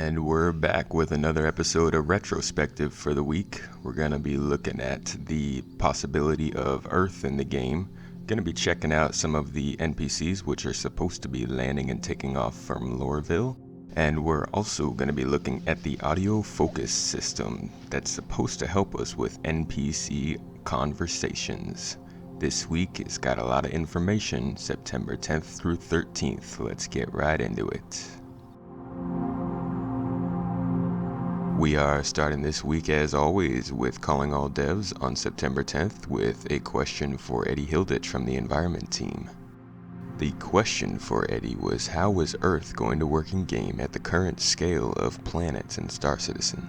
And we're back with another episode of Retrospective for the week. We're going to be looking at the possibility of Earth in the game. Going to be checking out some of the NPCs which are supposed to be landing and taking off from Loreville. And we're also going to be looking at the audio focus system that's supposed to help us with NPC conversations. This week it's got a lot of information, September 10th through 13th. Let's get right into it. We are starting this week, as always, with Calling All Devs on September 10th with a question for Eddie Hilditch from the Environment team. The question for Eddie was, how was Earth going to work in-game at the current scale of planets in Star Citizen?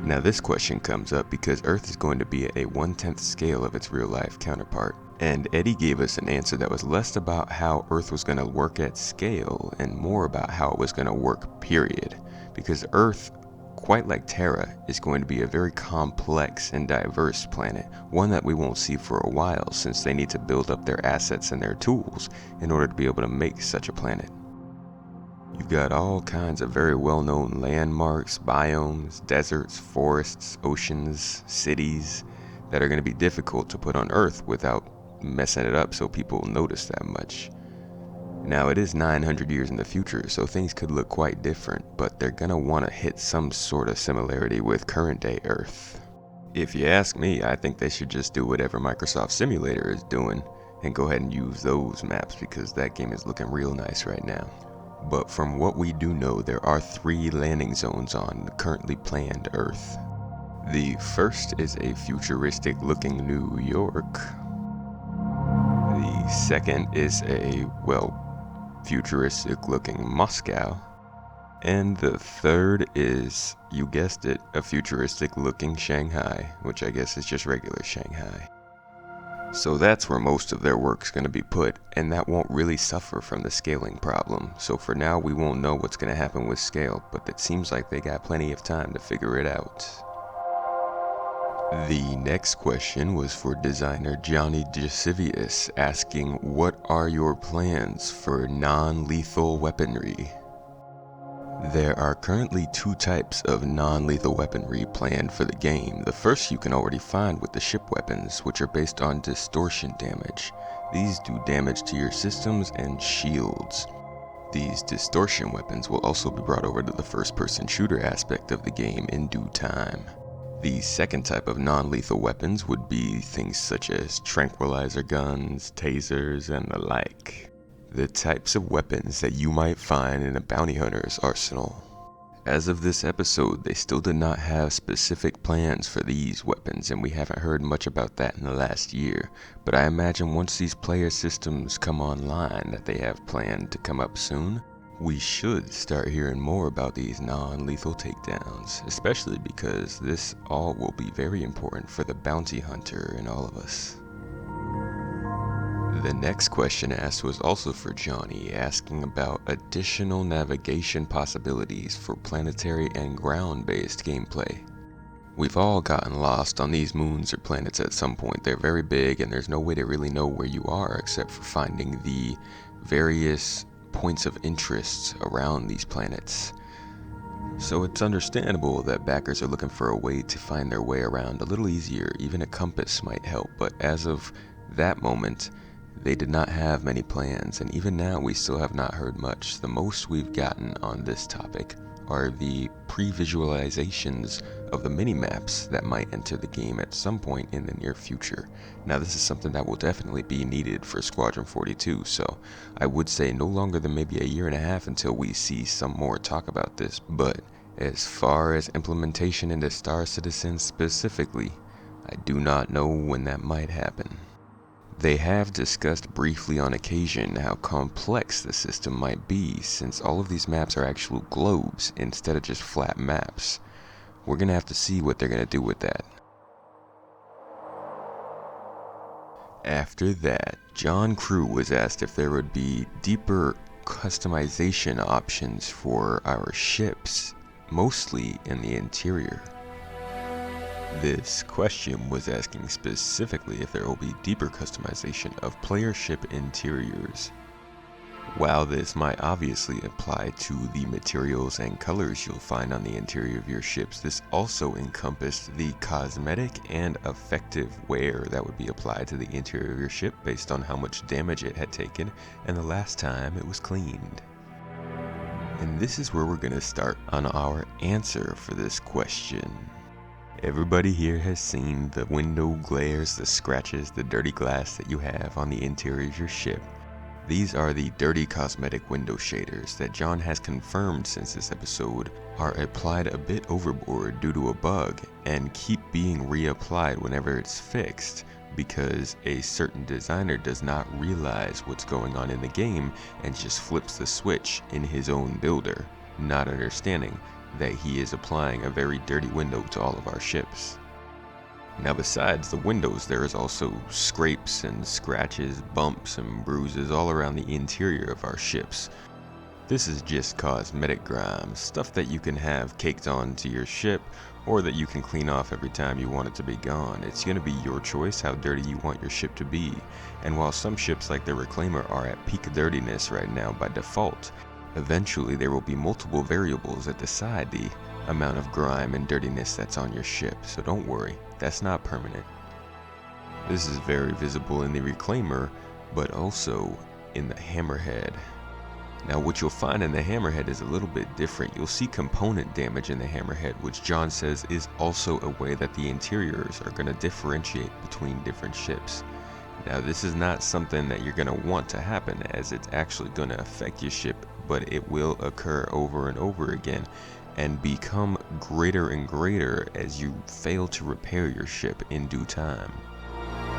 Now this question comes up because Earth is going to be at a 1/10th scale of its real-life counterpart. And Eddie gave us an answer that was less about how Earth was going to work at scale and more about how it was going to work, period. Because Earth, quite like Terra, is going to be a very complex and diverse planet, one that we won't see for a while since they need to build up their assets and their tools in order to be able to make such a planet. You've got all kinds of very well-known landmarks, biomes, deserts, forests, oceans, cities that are going to be difficult to put on Earth without messing it up so people notice that much. Now, it is 900 years in the future, so things could look quite different, but they're gonna want to hit some sort of similarity with current-day Earth. If you ask me, I think they should just do whatever Microsoft Simulator is doing and go ahead and use those maps because that game is looking real nice right now. But from what we do know, there are 3 landing zones on the currently planned Earth. The first is a futuristic-looking New York. The second is a, futuristic looking Moscow, and the third is, you guessed it, a futuristic looking Shanghai, which I guess is just regular Shanghai. So that's where most of their work's going to be put, and that won't really suffer from the scaling problem. So for now we won't know what's going to happen with scale, but it seems like they got plenty of time to figure it out. The next question was for designer Johnny Giacivius, asking, what are your plans for non-lethal weaponry? There are currently 2 types of non-lethal weaponry planned for the game. The first you can already find with the ship weapons, which are based on distortion damage. These do damage to your systems and shields. These distortion weapons will also be brought over to the first-person shooter aspect of the game in due time. The second type of non-lethal weapons would be things such as tranquilizer guns, tasers, and the like. The types of weapons that you might find in a bounty hunter's arsenal. As of this episode, they still did not have specific plans for these weapons, and we haven't heard much about that in the last year. But I imagine once these player systems come online that they have planned to come up soon, we should start hearing more about these non-lethal takedowns, especially because this all will be very important for the bounty hunter in all of us. The next question asked was also for Johnny, asking about additional navigation possibilities for planetary and ground-based gameplay. We've all gotten lost on these moons or planets at some point. They're very big and there's no way to really know where you are except for finding the various points of interest around these planets. So it's understandable that backers are looking for a way to find their way around a little easier. Even a compass might help, but as of that moment, they did not have many plans, and even now we still have not heard much. The most we've gotten on this topic are the pre-visualizations of the mini-maps that might enter the game at some point in the near future. Now this is something that will definitely be needed for Squadron 42, so I would say no longer than maybe a year and a half until we see some more talk about this. But as far as implementation into Star Citizen specifically, I do not know when that might happen. They have discussed briefly on occasion how complex the system might be since all of these maps are actual globes instead of just flat maps. We're gonna have to see what they're gonna do with that. After that, John Crew was asked if there would be deeper customization options for our ships, mostly in the interior. This question was asking specifically if there will be deeper customization of player ship interiors. While this might obviously apply to the materials and colors you'll find on the interior of your ships, this also encompassed the cosmetic and effective wear that would be applied to the interior of your ship based on how much damage it had taken and the last time it was cleaned. And this is where we're going to start on our answer for this question. Everybody here has seen the window glares, the scratches, the dirty glass that you have on the interior of your ship. These are the dirty cosmetic window shaders that John has confirmed since this episode are applied a bit overboard due to a bug and keep being reapplied whenever it's fixed because a certain designer does not realize what's going on in the game and just flips the switch in his own builder, not understanding that he is applying a very dirty window to all of our ships. Now besides the windows, there is also scrapes and scratches, bumps and bruises all around the interior of our ships. This is just cosmetic grime, stuff that you can have caked onto your ship or that you can clean off every time you want it to be gone. It's going to be your choice how dirty you want your ship to be. And while some ships like the Reclaimer are at peak dirtiness right now by default, eventually there will be multiple variables that decide the amount of grime and dirtiness that's on your ship, so don't worry, that's not permanent. This is very visible in the Reclaimer, but also in the Hammerhead. Now what you'll find in the Hammerhead is a little bit different. You'll see component damage in the Hammerhead, which John says is also a way that the interiors are going to differentiate between different ships. Now this is not something that you're going to want to happen, as it's actually going to affect your ship, but it will occur over and over again and become greater and greater as you fail to repair your ship in due time.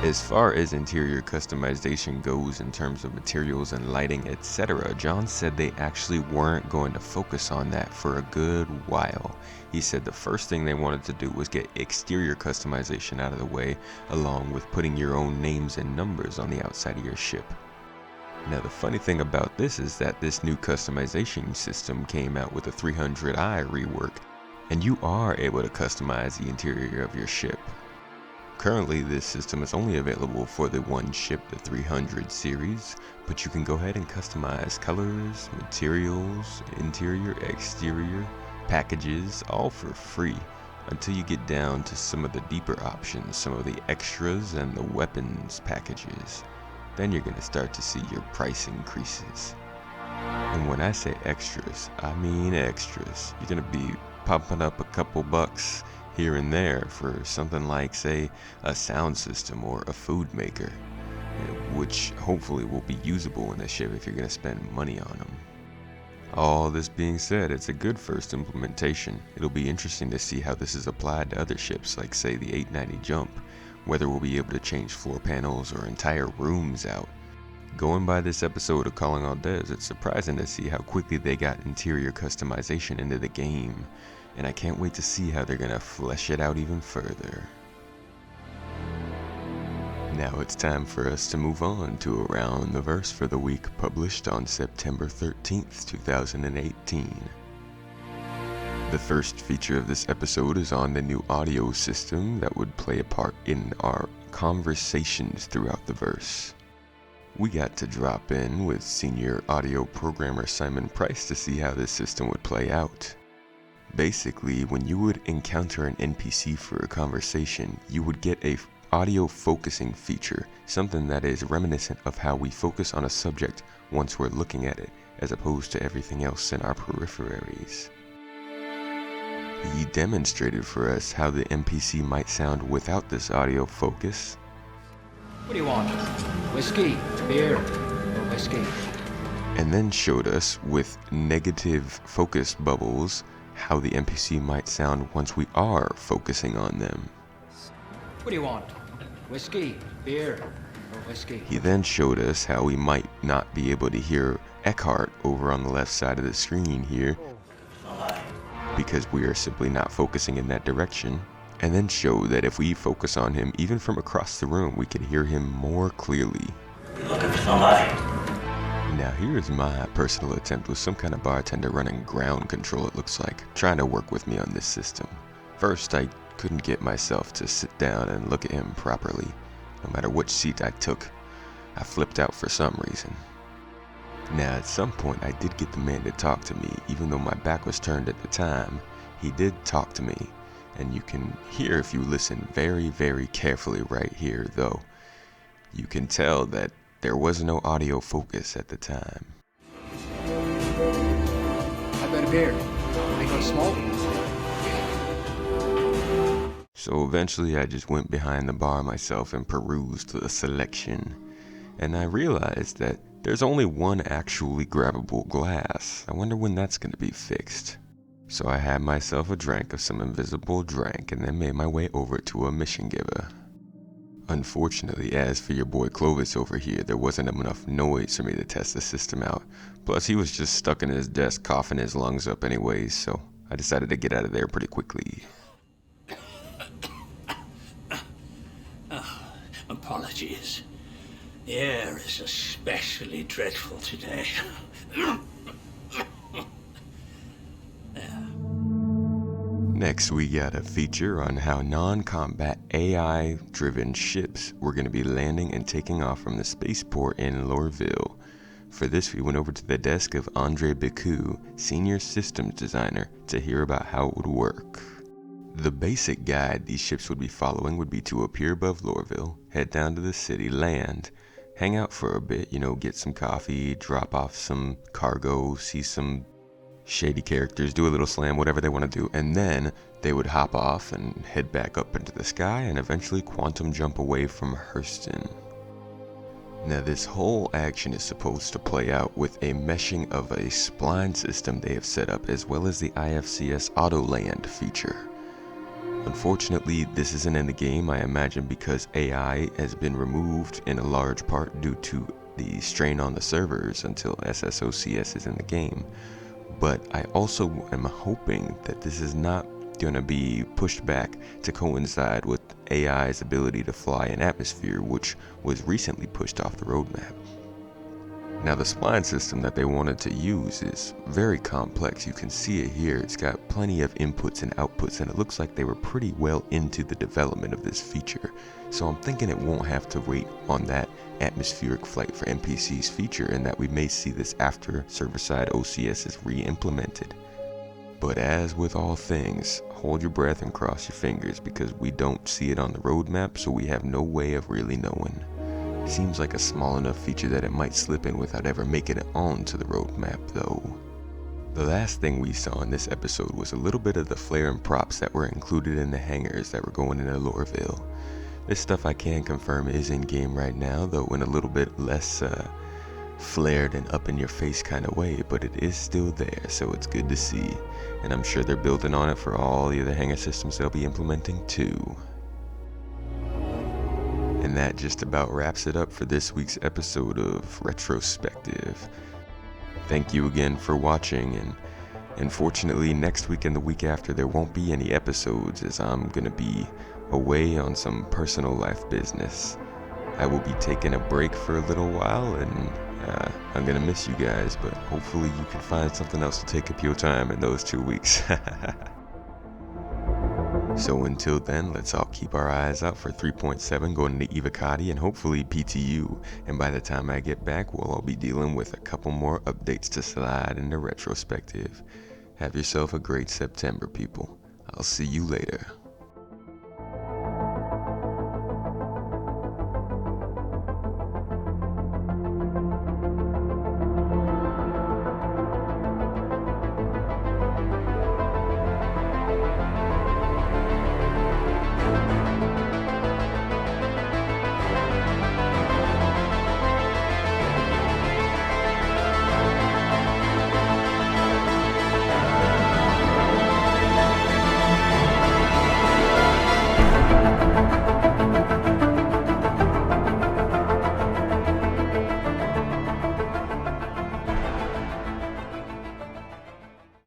As far as interior customization goes in terms of materials and lighting, etc., John said they actually weren't going to focus on that for a good while. He said the first thing they wanted to do was get exterior customization out of the way, along with putting your own names and numbers on the outside of your ship. Now the funny thing about this is that this new customization system came out with a 300i rework, and you are able to customize the interior of your ship. Currently this system is only available for the one ship, the 300 series, but you can go ahead and customize colors, materials, interior, exterior, packages, all for free, until you get down to some of the deeper options, some of the extras and the weapons packages. Then you're going to start to see your price increases. And when I say extras, I mean extras. You're going to be pumping up a couple bucks here and there for something like, say, a sound system or a food maker, which hopefully will be usable in the ship if you're going to spend money on them. All this being said, it's a good first implementation. It'll be interesting to see how this is applied to other ships, like say the 890 Jump, whether we'll be able to change floor panels or entire rooms out. Going by this episode of Calling All Devs, it's surprising to see how quickly they got interior customization into the game, and I can't wait to see how they're gonna flesh it out even further. Now it's time for us to move on to Around the Verse for the week, published on September 13th, 2018. The first feature of this episode is on the new audio system that would play a part in our conversations throughout the verse. We got to drop in with senior audio programmer Simon Price to see how this system would play out. Basically, when you would encounter an NPC for a conversation, you would get a audio focusing feature, something that is reminiscent of how we focus on a subject once we're looking at it, as opposed to everything else in our peripheries. He demonstrated for us how the NPC might sound without this audio focus. What do you want? Whiskey, beer, or whiskey? And then showed us with negative focus bubbles how the NPC might sound once we are focusing on them. What do you want? Whiskey, beer, or whiskey? He then showed us how we might not be able to hear Eckhart over on the left side of the screen here, because we are simply not focusing in that direction, and then showed that if we focus on him even from across the room, we can hear him more clearly. You looking for somebody? Now here's my personal attempt with some kind of bartender running ground control, it looks like, trying to work with me on this system. First, I couldn't get myself to sit down and look at him properly. No matter which seat I took, I flipped out for some reason. Now, at some point, I did get the man to talk to me, even though my back was turned at the time. He did talk to me, and you can hear if you listen very, very carefully right here, though. You can tell that there was no audio focus at the time. I bet a beer. Ain't no smoke. So eventually I just went behind the bar myself and perused the selection. And I realized that there's only one actually grabbable glass. I wonder when that's going to be fixed. So I had myself a drink of some invisible drink and then made my way over to a mission giver. Unfortunately, as for your boy Clovis over here, there wasn't enough noise for me to test the system out. Plus he was just stuck in his desk coughing his lungs up anyways, so I decided to get out of there pretty quickly. Apologies. The air is especially dreadful today. Next, we got a feature on how non-combat AI-driven ships were going to be landing and taking off from the spaceport in Lorville. For this, we went over to the desk of Andre Bicu, Senior Systems Designer, to hear about how it would work. The basic guide these ships would be following would be to appear above Lorville, head down to the city, land, hang out for a bit, get some coffee, drop off some cargo, see some shady characters, do a little slam, whatever they want to do, and then they would hop off and head back up into the sky and eventually quantum jump away from Hurston. Now this whole action is supposed to play out with a meshing of a spline system they have set up as well as the IFCS Auto Land feature. Unfortunately, this isn't in the game, I imagine because AI has been removed in a large part due to the strain on the servers until SSOCS is in the game. But I also am hoping that this is not going to be pushed back to coincide with AI's ability to fly in atmosphere, which was recently pushed off the roadmap. Now the spline system that they wanted to use is very complex. You can see it here. It's got plenty of inputs and outputs, and it looks like they were pretty well into the development of this feature. So I'm thinking it won't have to wait on that atmospheric flight for NPCs feature, and that we may see this after server-side OCS is re-implemented. But as with all things, hold your breath and cross your fingers because we don't see it on the roadmap, so we have no way of really knowing. Seems like a small enough feature that it might slip in without ever making it onto the roadmap though. The last thing we saw in this episode was a little bit of the flare and props that were included in the hangars that were going into Lorville. This stuff I can confirm is in game right now, though in a little bit less flared and up in your face kind of way, but it is still there, so it's good to see. And I'm sure they're building on it for all the other hangar systems they'll be implementing too. And that just about wraps it up for this week's episode of Retrospective. Thank you again for watching, and unfortunately next week and the week after there won't be any episodes as I'm gonna be away on some personal life business. I will be taking a break for a little while, and I'm gonna miss you guys, but hopefully you can find something else to take up your time in those 2 weeks. So until then, let's all keep our eyes out for 3.7 going into Evocati and hopefully PTU. And by the time I get back, we'll all be dealing with a couple more updates to slide into Retrospective. Have yourself a great September, people. I'll see you later.